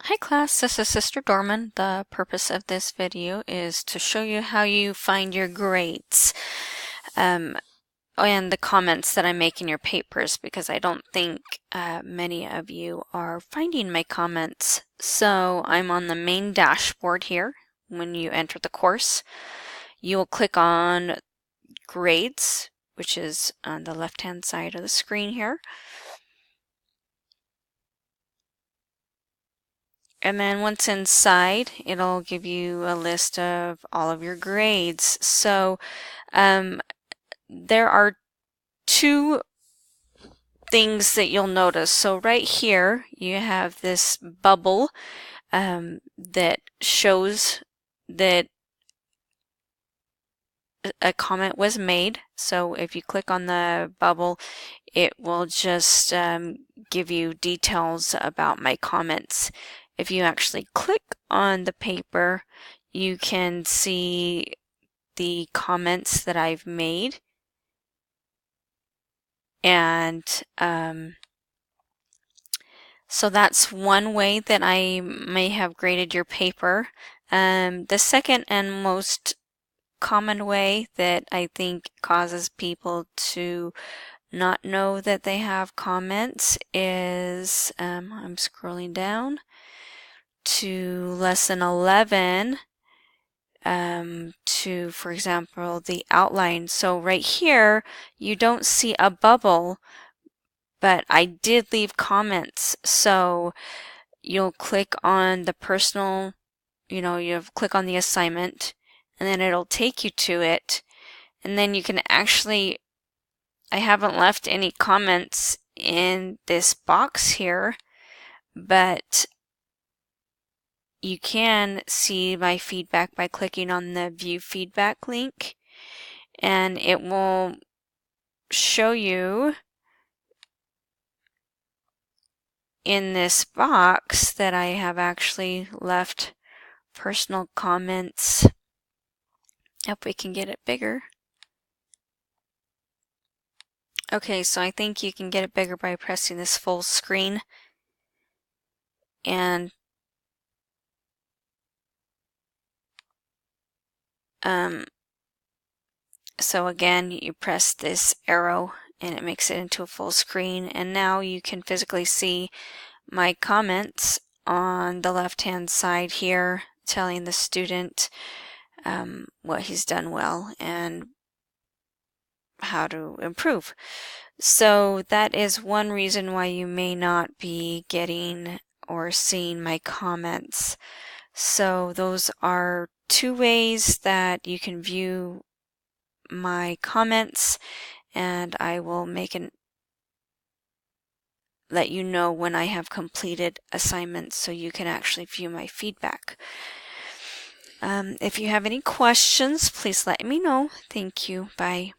Hi class, this is Sister Dorman. The purpose of this video is to show you how you find your grades and the comments that I make in your papers, because I don't think many of you are finding my comments. So I'm on the main dashboard here. When you enter the course, you will click on grades, which is on the left hand side of the screen here. And then once inside, it'll give you a list of all of your grades. So there are two things that you'll notice. So right here, you have this bubble that shows that a comment was made. So if you click on the bubble, it will just give you details about my comments. If you actually click on the paper, you can see the comments that I've made. And so that's one way that I may have graded your paper. The second and most common way that I think causes people to not know that they have comments is, I'm scrolling down to lesson 11, to, for example, the outline. So right here, you don't see a bubble, but I did leave comments. So you'll click on the personal, you click on the assignment, and then it'll take you to it. And then you can actually, I haven't left any comments in this box here, but you can see my feedback by clicking on the view feedback link, and it will show you in this box that I have actually left personal comments. If we can get it bigger. Okay, so I think you can get it bigger by pressing this full screen. And so again, you press this arrow and it makes it into a full screen. And now you can physically see my comments on the left-hand side here, telling the student what he's done well and how to improve. So that is one reason why you may not be getting or seeing my comments. So those are two ways that you can view my comments, and I will let you know when I have completed assignments so you can actually view my feedback. If you have any questions, please let me know. Thank you. Bye.